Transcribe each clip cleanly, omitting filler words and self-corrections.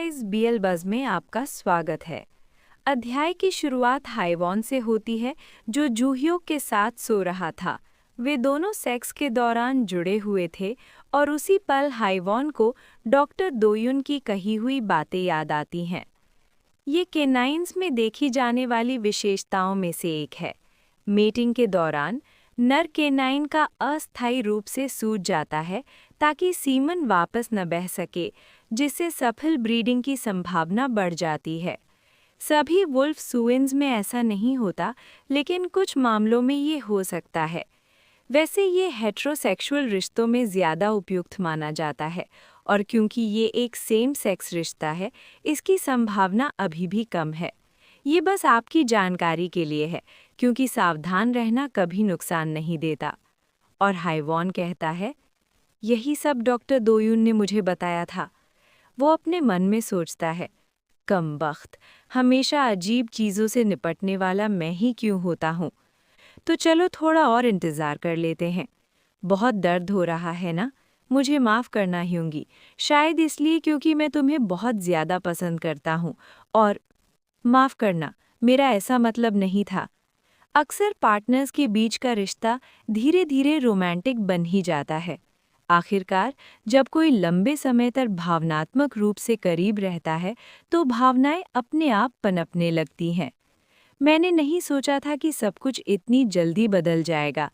Guys, BL buzz में आपका स्वागत है। अध्याय की शुरुआत हाइवॉन से होती है, जो जूह्योक के साथ सो रहा था। वे दोनों सेक्स के दौरान जुड़े हुए थे और उसी पल हाइवॉन को डॉक्टर दोयुन की कही हुई बातें याद आती हैं। ये केनाइन्स में देखी जाने वाली विशेषताओं में से एक है। मेटिंग के दौरान नर केनाइन का अस्थायी रूप से सूज जाता है ताकि सीमन वापस न बह सके, जिससे सफल ब्रीडिंग की संभावना बढ़ जाती है। सभी वुल्फ सुइन्स में ऐसा नहीं होता, लेकिन कुछ मामलों में ये हो सकता है। वैसे ये हेट्रोसेक्सुअल रिश्तों में ज़्यादा उपयुक्त माना जाता है, और क्योंकि ये एक सेम सेक्स रिश्ता है, इसकी संभावना अभी भी कम है। ये बस आपकी जानकारी के लिए है, क्योंकि सावधान रहना कभी नुकसान नहीं देता। और हाइवॉन कहता है, यही सब डॉक्टर दोयुन ने मुझे बताया था। वो अपने मन में सोचता है, कमबख्त, हमेशा अजीब चीज़ों से निपटने वाला मैं ही क्यों होता हूँ। तो चलो थोड़ा और इंतज़ार कर लेते हैं। बहुत दर्द हो रहा है ना? मुझे माफ़ करना ह्यूंगी, शायद इसलिए क्योंकि मैं तुम्हें बहुत ज़्यादा पसंद करता हूँ। और माफ़ करना, मेरा ऐसा मतलब नहीं था। अक्सर पार्टनर्स के बीच का रिश्ता धीरे धीरे रोमांटिक बन ही जाता है। आखिरकार जब कोई लंबे समय तक भावनात्मक रूप से करीब रहता है, तो भावनाएं अपने आप पनपने लगती हैं। मैंने नहीं सोचा था कि सब कुछ इतनी जल्दी बदल जाएगा।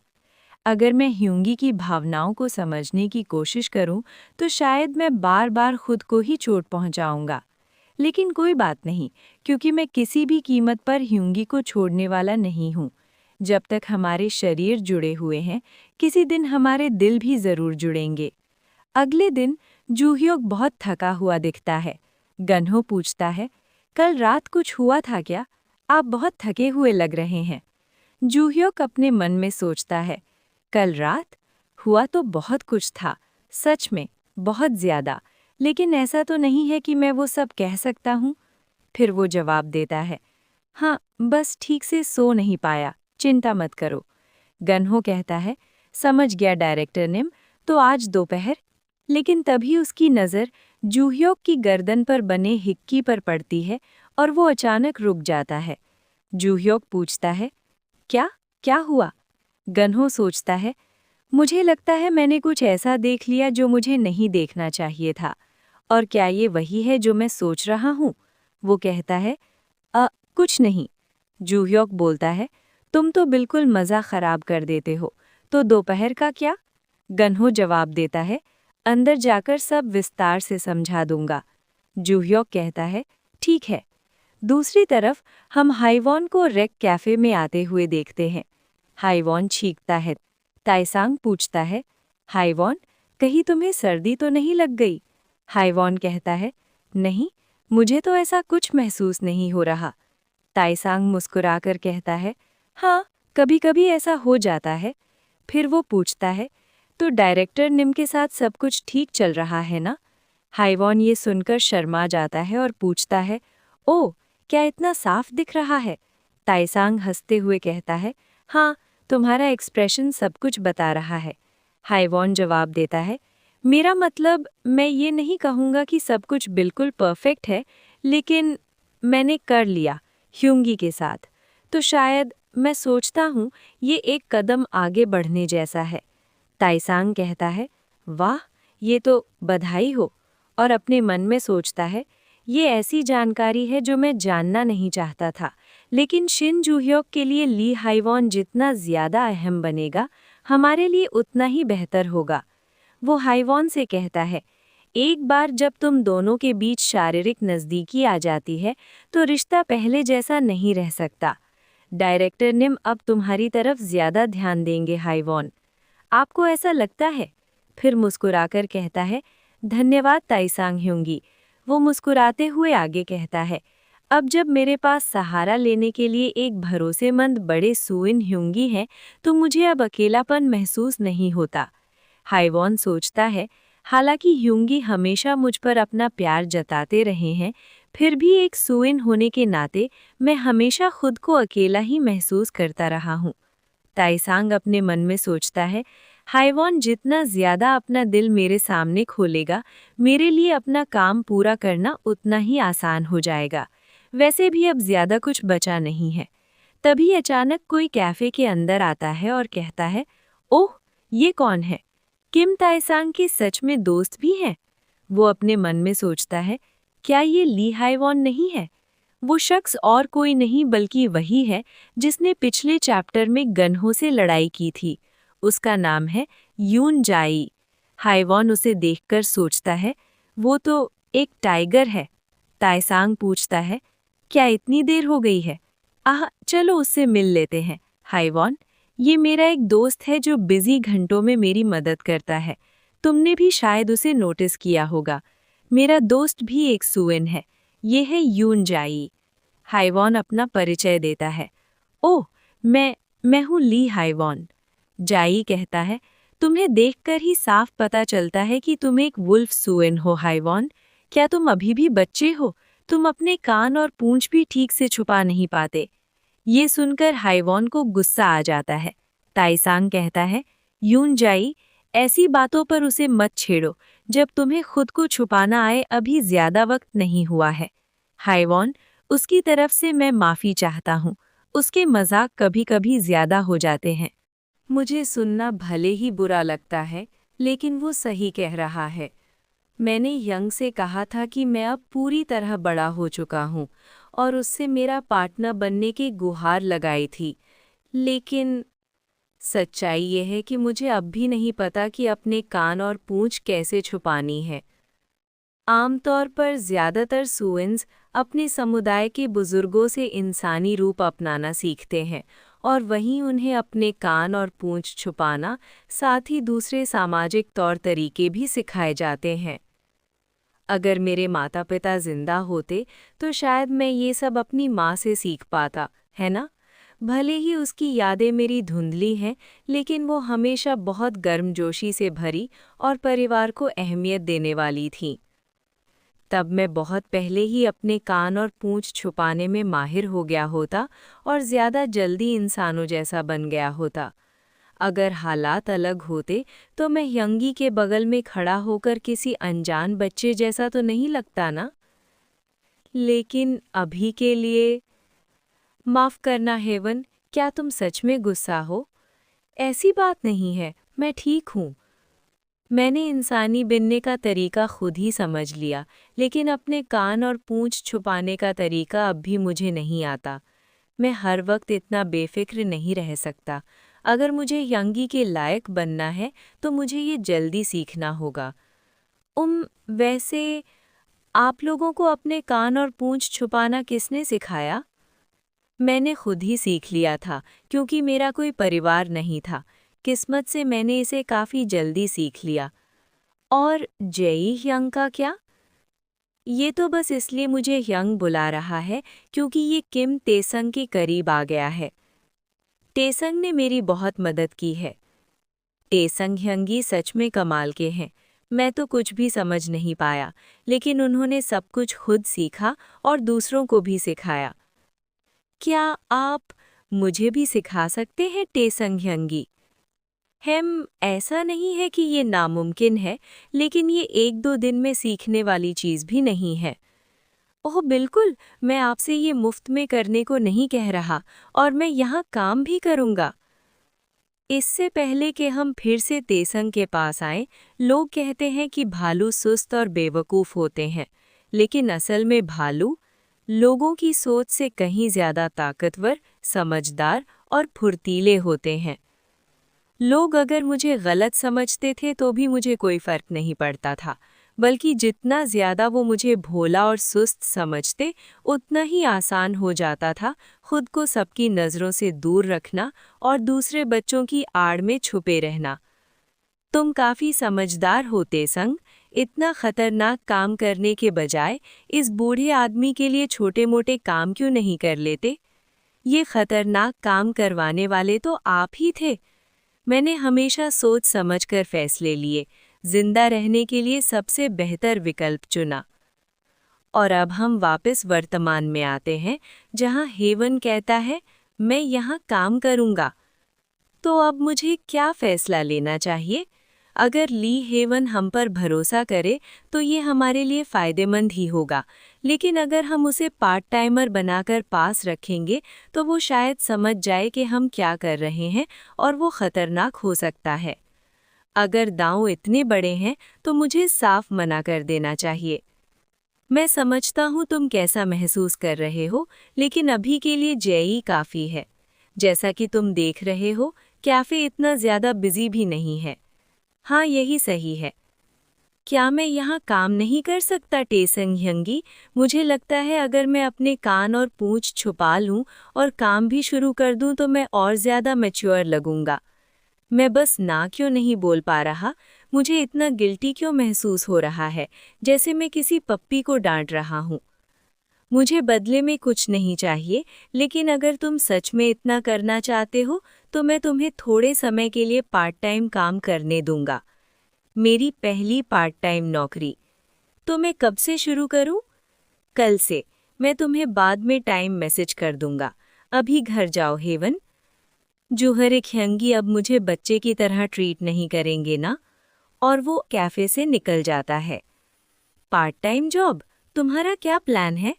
अगर मैं ह्यूंगी की भावनाओं को समझने की कोशिश करूं, तो शायद मैं बार बार खुद को ही चोट पहुंचाऊंगा। लेकिन कोई बात नहीं, क्योंकि मैं किसी भी कीमत पर ह्यूंगी को छोड़ने वाला नहीं हूँ। जब तक हमारे शरीर जुड़े हुए हैं, किसी दिन हमारे दिल भी ज़रूर जुड़ेंगे। अगले दिन जूह्योक बहुत थका हुआ दिखता है। गन्हो पूछता है, कल रात कुछ हुआ था क्या? आप बहुत थके हुए लग रहे हैं। जूह्योक अपने मन में सोचता है, कल रात हुआ तो बहुत कुछ था, सच में बहुत ज़्यादा, लेकिन ऐसा तो नहीं है कि मैं वो सब कह सकता हूँ। फिर वो जवाब देता है, हाँ, बस ठीक से सो नहीं पाया, चिंता मत करो। गन्हो कहता है, समझ गया डायरेक्टर निम, तो आज दोपहर। लेकिन तभी उसकी नज़र जूह्योक की गर्दन पर बने हिक्की पर पड़ती है और वो अचानक रुक जाता है। जूह्योक पूछता है, क्या क्या हुआ? गन्हो सोचता है, मुझे लगता है मैंने कुछ ऐसा देख लिया जो मुझे नहीं देखना चाहिए था। और क्या ये वही है जो मैं सोच रहा हूँ? वो कहता है, कुछ नहीं। जूह्योक बोलता है, तुम तो बिल्कुल मज़ा ख़राब कर देते हो। तो दोपहर का क्या? गन्हो जवाब देता है, अंदर जाकर सब विस्तार से समझा दूंगा। जूह्योक कहता है, ठीक है। दूसरी तरफ हम हाइवॉन को रेक कैफ़े में आते हुए देखते हैं। हाइवॉन चीखता है। ताइसांग पूछता है, हाइवॉन, कहीं तुम्हें सर्दी तो नहीं लग गई? हाइवॉन कहता है, नहीं, मुझे तो ऐसा कुछ महसूस नहीं हो रहा। ताइसांग मुस्कुराकर कहता है, हाँ, कभी कभी ऐसा हो जाता है। फिर वो पूछता है, तो डायरेक्टर निम के साथ सब कुछ ठीक चल रहा है ना? हाइवॉन ये सुनकर शर्मा जाता है और पूछता है, ओह, क्या इतना साफ दिख रहा है? ताइसांग हंसते हुए कहता है, हाँ, तुम्हारा एक्सप्रेशन सब कुछ बता रहा है। हाइवॉन जवाब देता है, मेरा मतलब, मैं ये नहीं कहूँगा कि सब कुछ बिल्कुल परफेक्ट है, लेकिन मैंने कर लिया ह्यूंगी के साथ। तो शायद मैं सोचता हूँ ये एक कदम आगे बढ़ने जैसा है। ताइसांग कहता है, वाह, ये तो बधाई हो। और अपने मन में सोचता है, ये ऐसी जानकारी है जो मैं जानना नहीं चाहता था, लेकिन शिन जूह्योक के लिए ली हाइवॉन जितना ज़्यादा अहम बनेगा, हमारे लिए उतना ही बेहतर होगा। वो हाइवॉन से कहता है, एक बार जब तुम दोनों के बीच शारीरिक नज़दीकी आ जाती है, तो रिश्ता पहले जैसा नहीं रह सकता। डायरेक्टर निम अब तुम्हारी तरफ ज़्यादा ध्यान देंगे हाइवॉन। आपको ऐसा लगता है? फिर मुस्कुराकर कहता है, धन्यवाद ताइसांग ह्यूंगी। वो मुस्कुराते हुए आगे कहता है, अब जब मेरे पास सहारा लेने के लिए एक भरोसेमंद बड़े सुइन ह्यूंगी हैं, तो मुझे अब अकेलापन महसूस नहीं होता। हाइवॉन सोचता है, हालांकि ह्यूंगी हमेशा मुझ पर अपना प्यार जताते रहे हैं, फिर भी एक सुइन होने के नाते मैं हमेशा खुद को अकेला ही महसूस करता रहा हूँ। ताइसांग अपने मन में सोचता है, हाइवॉन जितना ज्यादा अपना दिल मेरे सामने खोलेगा, मेरे लिए अपना काम पूरा करना उतना ही आसान हो जाएगा। वैसे भी अब ज्यादा कुछ बचा नहीं है। तभी अचानक कोई कैफे के अंदर आता है और कहता है, ओह, ये कौन है? किम ताएसांग के सच में दोस्त भी हैं? वो अपने मन में सोचता है, क्या ये ली हाइवॉन नहीं है? वो शख्स और कोई नहीं बल्कि वही है जिसने पिछले चैप्टर में गन्हो से लड़ाई की थी। उसका नाम है यून जाई। हाइवॉन उसे देखकर सोचता है, वो तो एक टाइगर है। ताएसांग पूछता है, क्या इतनी देर हो गई है? चलो उससे मिल लेते हैं। हाइवॉन, ये मेरा एक दोस्त है जो बिजी घंटों में मेरी मदद करता है। तुमने भी शायद उसे नोटिस किया होगा। मेरा दोस्त भी एक सुएन है। ये है यून जाई। हाइवॉन अपना परिचय देता है। ओह, मैं हूँ ली हाइवॉन। जाई कहता है, तुम्हें देखकर ही साफ पता चलता है कि तुम एक वुल्फ सुएन हो हाइवॉन। क्या तुम अभी भी बच्चे हो? तुम अपने कान और पूंछ भी ठीक से छुपा नहीं पाते। ये सुनकर हाइवॉन को गुस्सा आ जाता है। ताएसांग कहता है, यून जाई, ऐसी बातों पर उसे मत छेड़ो। जब तुम्हें खुद को छुपाना आए, अभी ज्यादा वक्त नहीं हुआ है। हाइवॉन, उसकी तरफ से मैं माफी चाहता हूँ। उसके मजाक कभी-कभी ज्यादा हो जाते हैं। मुझे सुनना भले ही बुरा लगता है, लेकिन वो सही कह रहा है। मैंने यंग से कहा था कि मैं अब पूरी तरह बड़ा हो चुका हूँ और उससे मेरा पार्टनर बनने की गुहार लगाई थी। लेकिन सच्चाई यह है कि मुझे अब भी नहीं पता कि अपने कान और पूंछ कैसे छुपानी है। आमतौर पर ज्यादातर सुएन्स अपने समुदाय के बुजुर्गों से इंसानी रूप अपनाना सीखते हैं और वहीं उन्हें अपने कान और पूंछ छुपाना, साथ ही दूसरे सामाजिक तौर तरीके भी सिखाए जाते हैं। अगर मेरे माता पिता जिंदा होते तो शायद मैं ये सब अपनी माँ से सीख पाता, है ना? भले ही उसकी यादें मेरी धुंधली हैं, लेकिन वो हमेशा बहुत गर्मजोशी से भरी और परिवार को अहमियत देने वाली थीं। तब मैं बहुत पहले ही अपने कान और पूंछ छुपाने में माहिर हो गया होता और ज़्यादा जल्दी इंसानों जैसा बन गया होता। अगर हालात अलग होते तो मैं यंगी के बगल में खड़ा होकर किसी अनजान बच्चे जैसा तो नहीं लगता ना? लेकिन अभी के लिए माफ़ करना हेवन, क्या तुम सच में गुस्सा हो? ऐसी बात नहीं है, मैं ठीक हूँ। मैंने इंसानी बनने का तरीका खुद ही समझ लिया, लेकिन अपने कान और पूंछ छुपाने का तरीका अब भी मुझे नहीं आता। मैं हर वक्त इतना बेफिक्र नहीं रह सकता। अगर मुझे यंगी के लायक बनना है तो मुझे ये जल्दी सीखना होगा। वैसे आप लोगों को अपने कान और पूंछ छुपाना किसने सिखाया? मैंने खुद ही सीख लिया था, क्योंकि मेरा कोई परिवार नहीं था। किस्मत से मैंने इसे काफ़ी जल्दी सीख लिया। और जेई यंग का क्या? ये तो बस इसलिए मुझे यंग बुला रहा है क्योंकि ये किम तेसंग के करीब आ गया है। तेसंग ने मेरी बहुत मदद की है। तेसंग यंगी सच में कमाल के हैं। मैं तो कुछ भी समझ नहीं पाया, लेकिन उन्होंने सब कुछ खुद सीखा और दूसरों को भी सिखाया। क्या आप मुझे भी सिखा सकते हैं तेसंग यंगी? ऐसा नहीं है कि ये नामुमकिन है, लेकिन ये 1-2 दिन में सीखने वाली चीज़ भी नहीं है। ओह बिल्कुल, मैं आपसे ये मुफ्त में करने को नहीं कह रहा, और मैं यहाँ काम भी करूँगा। इससे पहले कि हम फिर से तेसंग के पास आएं, लोग कहते हैं कि भालू सुस्त और बेवकूफ़ होते हैं, लेकिन असल में भालू लोगों की सोच से कहीं ज़्यादा ताकतवर, समझदार और फुर्तीले होते हैं। लोग अगर मुझे गलत समझते थे तो भी मुझे कोई फ़र्क नहीं पड़ता था, बल्कि जितना ज़्यादा वो मुझे भोला और सुस्त समझते, उतना ही आसान हो जाता था खुद को सबकी नज़रों से दूर रखना और दूसरे बच्चों की आड़ में छुपे रहना। तुम काफ़ी समझदार हो तेसंग, इतना खतरनाक काम करने के बजाय इस बूढ़े आदमी के लिए छोटे-मोटे काम क्यों नहीं कर लेते? ये खतरनाक काम करवाने वाले तो आप ही थे। मैंने हमेशा सोच समझकर फैसले लिए, जिंदा रहने के लिए सबसे बेहतर विकल्प चुना। और अब हम वापस वर्तमान में आते हैं, जहां हेवन कहता है, मैं यहाँ काम करूँगा। तो अब मुझे क्या फैसला लेना चाहिए? अगर ली हेवन हम पर भरोसा करे तो ये हमारे लिए फ़ायदेमंद ही होगा, लेकिन अगर हम उसे पार्ट टाइमर बनाकर पास रखेंगे तो वो शायद समझ जाए कि हम क्या कर रहे हैं और वो ख़तरनाक हो सकता है। अगर दांव इतने बड़े हैं तो मुझे साफ मना कर देना चाहिए। मैं समझता हूँ तुम कैसा महसूस कर रहे हो, लेकिन अभी के लिए जेई काफ़ी है। जैसा कि तुम देख रहे हो, कैफ़े इतना ज़्यादा बिजी भी नहीं है। हाँ, यही सही है। क्या मैं यहाँ काम नहीं कर सकता टेसंग ह्यंगी? मुझे लगता है अगर मैं अपने कान और पूंछ छुपा लूँ और काम भी शुरू कर दूँ तो मैं और ज़्यादा मैच्योर लगूंगा। मैं बस ना क्यों नहीं बोल पा रहा? मुझे इतना गिल्टी क्यों महसूस हो रहा है, जैसे मैं किसी पप्पी को डांट रहा हूँ। मुझे बदले में कुछ नहीं चाहिए, लेकिन अगर तुम सच में इतना करना चाहते हो तो मैं तुम्हें थोड़े समय के लिए पार्ट टाइम काम करने दूंगा। मेरी पहली पार्ट टाइम नौकरी। तो मैं कब से शुरू करूं? कल से। मैं तुम्हें बाद में टाइम मैसेज कर दूंगा। अभी घर जाओ हेवन। जूहर ख्यंगी अब मुझे बच्चे की तरह ट्रीट नहीं करेंगे ना? और वो कैफे से निकल जाता है। Part time job? तुम्हारा क्या प्लान है?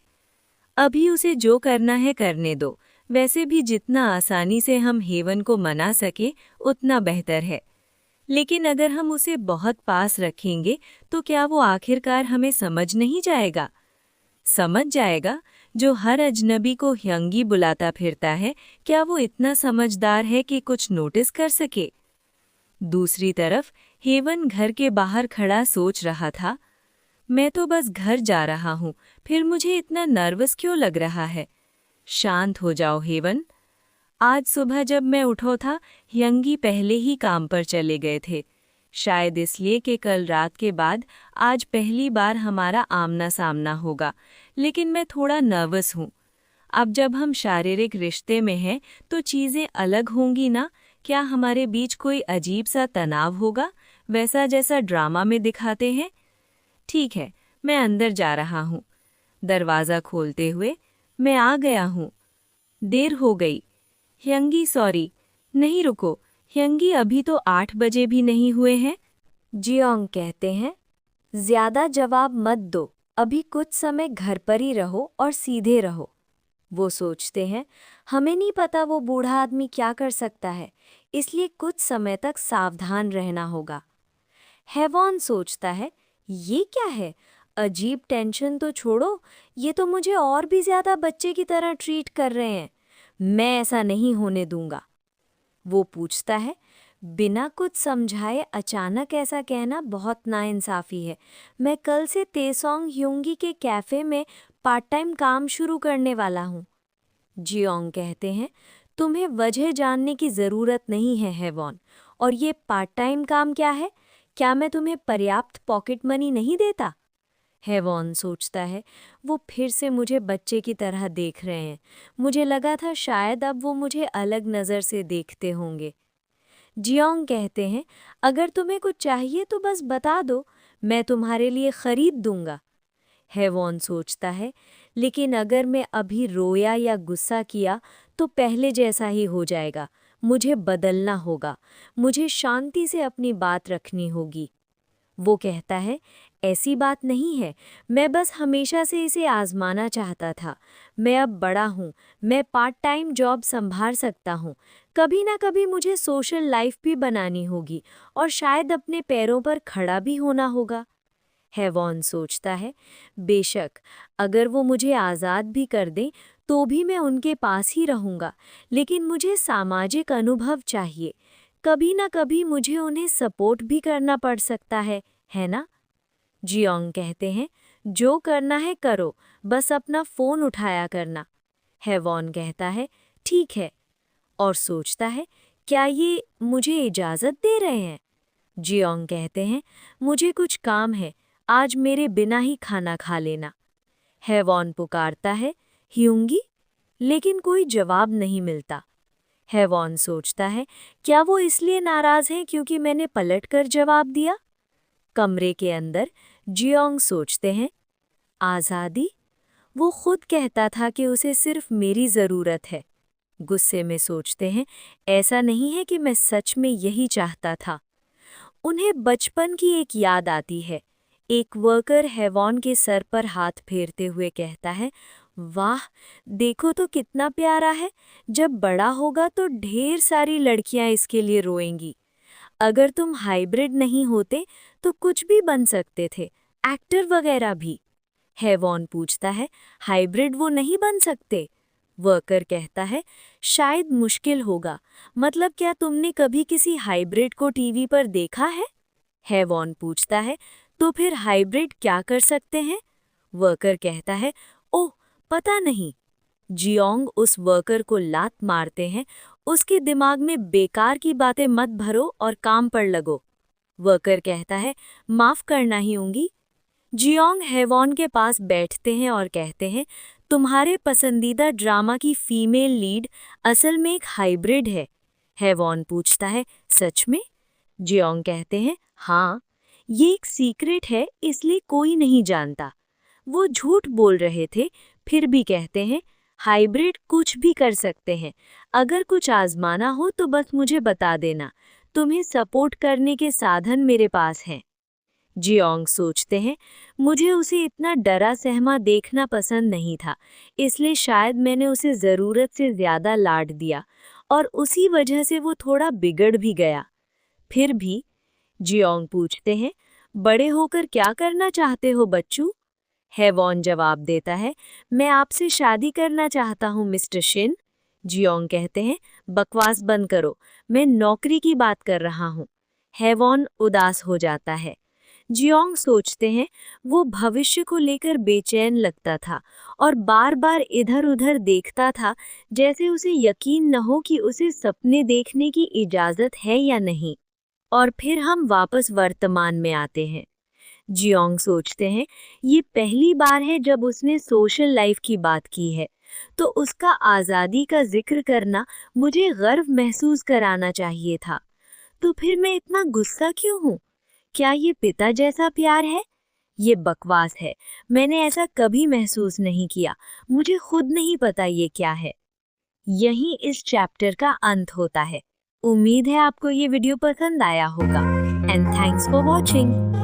अभी उसे जो करना है करने दो। वैसे भी जितना आसानी से हम हेवन को मना सके उतना बेहतर है। लेकिन अगर हम उसे बहुत पास रखेंगे तो क्या वो आखिरकार हमें समझ नहीं जाएगा? समझ जाएगा। जो हर अजनबी को ह्यंगी बुलाता फिरता है, क्या वो इतना समझदार है कि कुछ नोटिस कर सके? दूसरी तरफ हेवन घर के बाहर खड़ा सोच रहा था, मैं तो बस घर जा रहा हूँ, फिर मुझे इतना नर्वस क्यों लग रहा है? शांत हो जाओ हेवन। आज सुबह जब मैं उठा था, ह्यंगी पहले ही काम पर चले गए थे। शायद इसलिए कि कल रात के बाद आज पहली बार हमारा आमना सामना होगा, लेकिन मैं थोड़ा नर्वस हूँ। अब जब हम शारीरिक रिश्ते में हैं तो चीज़ें अलग होंगी ना? क्या हमारे बीच कोई अजीब सा तनाव होगा, वैसा जैसा ड्रामा में दिखाते हैं? ठीक है, मैं अंदर जा रहा हूँ। दरवाज़ा खोलते हुए, मैं आ गया हूँ। देर हो गई। ह्यंगी सॉरी। नहीं रुको, ह्यंगी अभी तो 8 बजे भी नहीं हुए हैं। जियोंग कहते हैं, ज्यादा जवाब मत दो, अभी कुछ समय घर पर ही रहो और सीधे रहो। वो सोचते हैं, हमें नहीं पता वो बूढ़ा आदमी क्या कर सकता है, इसलिए कुछ समय तक सावधान रहना होगा। हेवॉन सोचता है, ये क्या है? अजीब टेंशन तो छोड़ो, ये तो मुझे और भी ज्यादा बच्चे की तरह ट्रीट कर रहे हैं। मैं ऐसा नहीं होने दूंगा। वो पूछता है, बिना कुछ समझाए अचानक ऐसा कहना बहुत नाइंसाफी है। मैं कल से तेसोंग ह्योंगी के कैफ़े में पार्ट टाइम काम शुरू करने वाला हूँ। जियोंग कहते हैं, तुम्हें वजह जानने की ज़रूरत नहीं है हेवॉन। और ये पार्ट टाइम काम क्या है? क्या मैं तुम्हें पर्याप्त पॉकेट मनी नहीं देता? हेवॉन सोचता है, वो फिर से मुझे बच्चे की तरह देख रहे हैं। मुझे लगा था शायद अब वो मुझे अलग नज़र से देखते होंगे। जियोंग कहते हैं, अगर तुम्हें कुछ चाहिए तो बस बता दो, मैं तुम्हारे लिए खरीद दूंगा। हेवॉन सोचता है, लेकिन अगर मैं अभी रोया या गुस्सा किया तो पहले जैसा ही हो जाएगा। मुझे बदलना होगा। मुझे शांति से अपनी बात रखनी होगी। वो कहता है, ऐसी बात नहीं है, मैं बस हमेशा से इसे आजमाना चाहता था। मैं अब बड़ा हूँ, मैं पार्ट टाइम जॉब संभाल सकता हूँ। कभी ना कभी मुझे सोशल लाइफ भी बनानी होगी और शायद अपने पैरों पर खड़ा भी होना होगा। हेवॉन सोचता है, बेशक अगर वो मुझे आज़ाद भी कर दें तो भी मैं उनके पास ही रहूँगा, लेकिन मुझे सामाजिक अनुभव चाहिए। कभी ना कभी मुझे उन्हें सपोर्ट भी करना पड़ सकता है ना? जियोंग कहते हैं, जो करना है करो, बस अपना फ़ोन उठाया करना। हेवॉन कहता है, ठीक है, और सोचता है, क्या ये मुझे इजाज़त दे रहे हैं? जियोंग कहते हैं, मुझे कुछ काम है, आज मेरे बिना ही खाना खा लेना। हेवॉन पुकारता है, ह्योंगी? लेकिन कोई जवाब नहीं मिलता। हेवॉन सोचता है, क्या वो इसलिए नाराज़ हैं क्योंकि मैंने पलटकर जवाब दिया? कमरे के अंदर जियोंग सोचते हैं, आज़ादी? वो खुद कहता था कि उसे सिर्फ मेरी ज़रूरत है। गुस्से में सोचते हैं, ऐसा नहीं है कि मैं सच में यही चाहता था। उन्हें बचपन की एक याद आती है। एक वर्कर हेवॉन के सर पर हाथ फेरते हुए कहता है, वाह, देखो तो कितना प्यारा है। जब बड़ा होगा तो ढेर सारी लड़कियां इसके लिए रोएंगी। अगर तुम हाइब्रिड नहीं होते तो कुछ भी बन सकते थे, एक्टर वगैरह भी। हेवॉन पूछता है, हाइब्रिड वो नहीं बन सकते? वर्कर कहता है, शायद मुश्किल होगा। मतलब क्या तुमने कभी किसी हाइब्रिड को टीवी पर देखा है? हेवॉन पूछता है, तो फिर हाइब्रिड क्या कर सकते हैं? वर्कर कहता है, ओह, पता नहीं। जियोंग उस वर्कर को लात मारते हैं, उसके दिमाग में बेकार की बातें मत भरो और काम पर लगो। वर्कर कहता है, माफ करना ही होंगी। जियोंग हेवॉन के पास बैठते हैं और कहते हैं, तुम्हारे पसंदीदा ड्रामा की फीमेल लीड असल में एक हाइब्रिड है। हेवॉन पूछता है, सच में? जियोंग कहते हैं, हाँ, ये एक सीक्रेट है, इसलिए कोई नहीं जानता। वो झूठ बोल रहे थे, फिर भी कहते हैं, हाइब्रिड कुछ भी कर सकते हैं। अगर कुछ आजमाना हो तो बस मुझे बता देना। तुम्हें सपोर्ट करने के साधन मेरे पास हैं। जियोंग सोचते हैं, मुझे उसे इतना डरा सहमा देखना पसंद नहीं था, इसलिए शायद मैंने उसे ज़रूरत से ज़्यादा लाड दिया और उसी वजह से वो थोड़ा बिगड़ भी गया। फिर भी जियोंग पूछते हैं, बड़े होकर क्या करना चाहते हो बच्चू? हेवॉन जवाब देता है, मैं आपसे शादी करना चाहता हूँ मिस्टर शिन। जियोंग कहते हैं, बकवास बंद करो, मैं नौकरी की बात कर रहा हूँ। हेवॉन उदास हो जाता है। जियोंग सोचते हैं, वो भविष्य को लेकर बेचैन लगता था और बार बार इधर-उधर देखता था, जैसे उसे यकीन न हो कि उसे सपने देखने की इजाज़त है या नहीं। और फिर हम वापस वर्तमान में आते हैं। जियोंग सोचते हैं, ये पहली बार है जब उसने सोशल लाइफ की बात की है, तो उसका आज़ादी का जिक्र करना मुझे गर्व महसूस कराना चाहिए था। तो फिर मैं इतना गुस्सा क्यों हूँ? क्या ये पिता जैसा प्यार है? ये बकवास है, मैंने ऐसा कभी महसूस नहीं किया, मुझे खुद नहीं पता ये क्या है। यहीं इस चैप्टर का अंत होता है। उम्मीद है आपको ये वीडियो पसंद आया होगा। And thanks for watching.